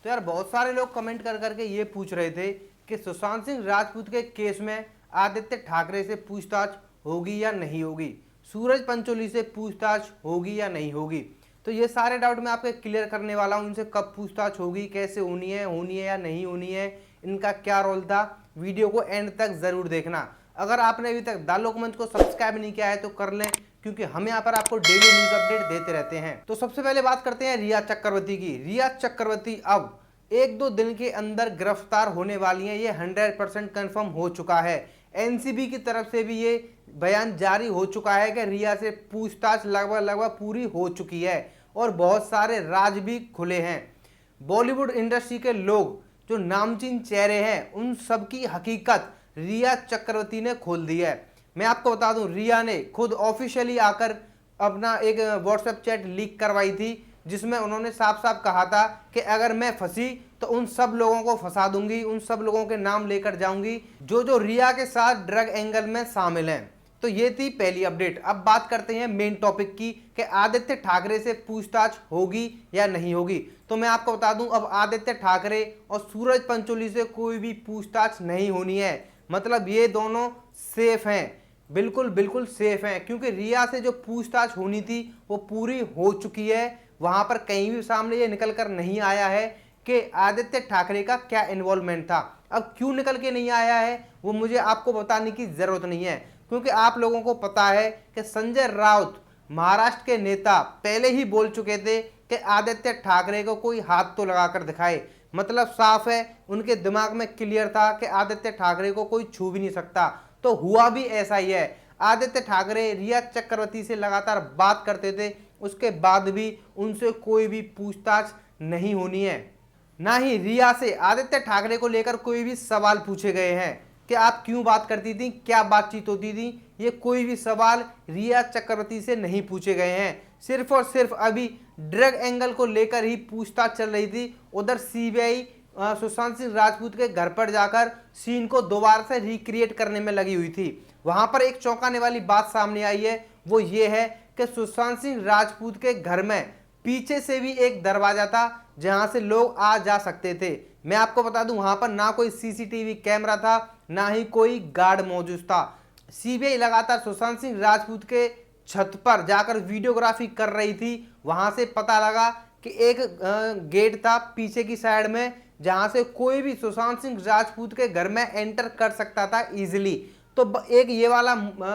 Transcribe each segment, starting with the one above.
तो यार बहुत सारे लोग कमेंट कर करके ये पूछ रहे थे कि सुशांत सिंह राजपूत के केस में आदित्य ठाकरे से पूछताछ होगी या नहीं होगी, सूरज पंचोली से पूछताछ होगी या नहीं होगी। तो ये सारे डाउट मैं आपके क्लियर करने वाला हूँ। इनसे कब पूछताछ होगी, कैसे होनी है या नहीं होनी है, इनका क्या रोल था। वीडियो को एंड तक जरूर देखना। अगर आपने अभी तक द लोकमंच को सब्सक्राइब नहीं किया है तो कर लें, क्योंकि हम यहाँ पर आपको डेली न्यूज अपडेट देते रहते हैं। तो सबसे पहले बात करते हैं रिया चक्रवर्ती की। रिया चक्रवर्ती अब 1-2 दिन के अंदर गिरफ्तार होने वाली हैं, ये 100% कन्फर्म हो चुका है। एनसीबी की तरफ से भी ये बयान जारी हो चुका है कि रिया से पूछताछ लगभग पूरी हो चुकी है और बहुत सारे राज भी खुले हैं। बॉलीवुड इंडस्ट्री के लोग जो नामचीन चेहरे हैं उन सब की हकीकत रिया चक्रवर्ती ने खोल दी है। मैं आपको बता दूं, रिया ने खुद ऑफिशियली आकर अपना एक व्हाट्सएप चैट लीक करवाई थी, जिसमें उन्होंने साफ साफ कहा था कि अगर मैं फंसी तो उन सब लोगों को फंसा दूंगी, उन सब लोगों के नाम लेकर जाऊंगी जो रिया के साथ ड्रग एंगल में शामिल हैं। तो ये थी पहली अपडेट। अब बात करते हैं मेन टॉपिक की कि आदित्य ठाकरे से पूछताछ होगी या नहीं होगी। तो मैं आपको बता दूं, अब आदित्य ठाकरे और सूरज पंचोली से कोई भी पूछताछ नहीं होनी है। मतलब ये दोनों सेफ हैं, बिल्कुल सेफ हैं, क्योंकि रिया से जो पूछताछ होनी थी वो पूरी हो चुकी है। वहां पर कहीं भी सामने ये निकल कर नहीं आया है कि आदित्य ठाकरे का क्या इन्वॉल्वमेंट था। अब क्यों निकल के नहीं आया है वो मुझे आपको बताने की जरूरत नहीं है, क्योंकि आप लोगों को पता है कि संजय राउत महाराष्ट्र के नेता पहले ही बोल चुके थे कि आदित्य ठाकरे को कोई हाथ तो लगाकर दिखाए। मतलब साफ है, उनके दिमाग में क्लियर था कि आदित्य ठाकरे को कोई छू भी नहीं सकता। तो हुआ भी ऐसा ही है। आदित्य ठाकरे रिया चक्रवर्ती से लगातार बात करते थे, उसके बाद भी उनसे कोई भी पूछताछ नहीं होनी है। ना ही रिया से आदित्य ठाकरे को लेकर कोई भी सवाल पूछे गए हैं कि आप क्यों बात करती थी, क्या बातचीत होती थी। ये कोई भी सवाल रिया चक्रवर्ती से नहीं पूछे गए हैं। सिर्फ और सिर्फ अभी ड्रग एंगल को लेकर ही पूछताछ चल रही थी। उधर सीबीआई सुशांत सिंह राजपूत के घर पर जाकर सीन को दोबारा से रिक्रिएट करने में लगी हुई थी। वहां पर एक चौंकाने वाली बात सामने आई है, वो ये है कि सुशांत सिंह राजपूत के घर में पीछे से भी एक दरवाजा था जहां से लोग आ जा सकते थे। मैं आपको बता दूं, वहां पर ना कोई सीसीटीवी कैमरा था, ना ही कोई गार्ड मौजूद था। सीबीआई लगातार सुशांत सिंह राजपूत के छत पर जाकर वीडियोग्राफी कर रही थी। वहां से पता लगा कि एक गेट था पीछे की साइड में, जहां से कोई भी सुशांत सिंह राजपूत के घर में एंटर कर सकता था इजीली। तो एक ये वाला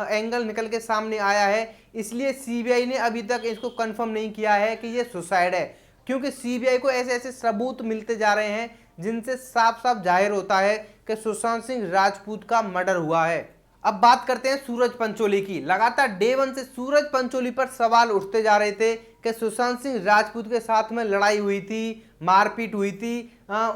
एंगल निकल के सामने आया है। इसलिए सीबीआई ने अभी तक इसको कंफर्म नहीं किया है कि ये सुसाइड है, क्योंकि सीबीआई को ऐसे ऐसे सबूत मिलते जा रहे हैं जिनसे साफ साफ जाहिर होता है कि सुशांत सिंह राजपूत का मर्डर हुआ है। अब बात करते हैं सूरज पंचोली की। लगातार डे 1 से सूरज पंचोली पर सवाल उठते जा रहे थे कि सुशांत सिंह राजपूत के साथ में लड़ाई हुई थी, मारपीट हुई थी।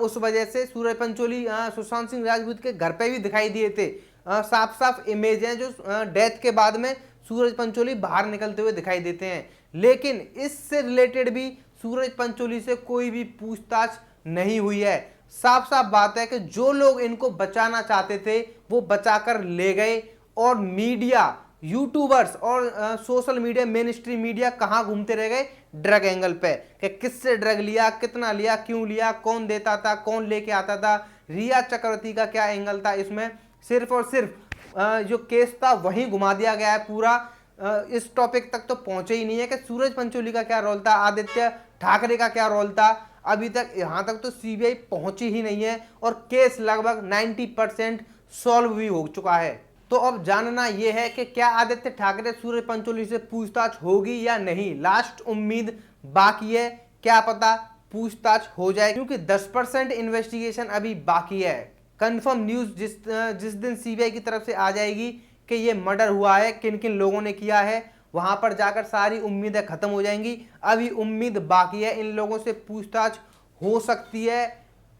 उस वजह से सूरज पंचोली सुशांत सिंह राजपूत के घर पे भी दिखाई दिए थे। साफ साफ इमेज हैं जो डेथ के बाद में सूरज पंचोली बाहर निकलते हुए दिखाई देते हैं। लेकिन इससे रिलेटेड भी सूरज पंचोली से कोई भी पूछताछ नहीं हुई है। साफ साफ बात है कि जो लोग इनको बचाना चाहते थे वो बचाकर ले गए, और मीडिया, यूट्यूबर्स और social media, main stream media कहां घूमते रह गए, ड्रग एंगल पे, कि किससे ड्रग लिया, कितना लिया, क्यों लिया, कौन देता था, कौन लेके आता था, रिया चक्रवर्ती का क्या एंगल था इसमें। सिर्फ और सिर्फ जो केस था वहीं घुमा दिया गया है पूरा। इस टॉपिक तक तो पहुंचे ही नहीं है कि सूरज पंचोली का क्या रोल था, आदित्य ठाकरे का क्या रोल था। अभी तक यहां तक तो सीबीआई पहुंची ही नहीं है, और केस लगभग 90% सॉल्व भी हो चुका है। तो अब जानना यह है कि क्या आदित्य ठाकरे सूरज पंचोली से पूछताछ होगी या नहीं। लास्ट उम्मीद बाकी है, क्या पता पूछताछ हो जाए, क्योंकि 10% इन्वेस्टिगेशन अभी बाकी है। कंफर्म न्यूज जिस दिन सीबीआई की तरफ से आ जाएगी कि ये मर्डर हुआ है, किन किन लोगों ने किया है, वहां पर जाकर सारी उम्मीदें खत्म हो जाएंगी। अभी उम्मीद बाकी है, इन लोगों से पूछताछ हो सकती है,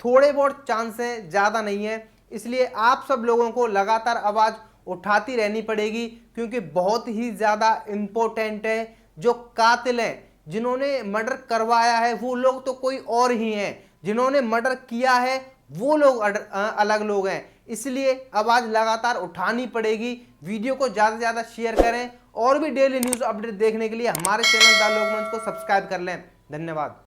थोड़े बहुत चांस हैं, ज्यादा नहीं है। इसलिए आप सब लोगों को लगातार आवाज उठाती रहनी पड़ेगी, क्योंकि बहुत ही ज्यादा इंपॉर्टेंट है। जो कातिल हैं, जिन्होंने मर्डर करवाया है, वो लोग तो कोई और ही हैं, जिन्होंने मर्डर किया है वो लोग अलग लोग हैं। इसलिए आवाज लगातार उठानी पड़ेगी। वीडियो को ज्यादा से ज्यादा शेयर करें, और भी डेली न्यूज अपडेट देखने के लिए हमारे चैनल द लोकमंच को सब्सक्राइब कर लें। धन्यवाद।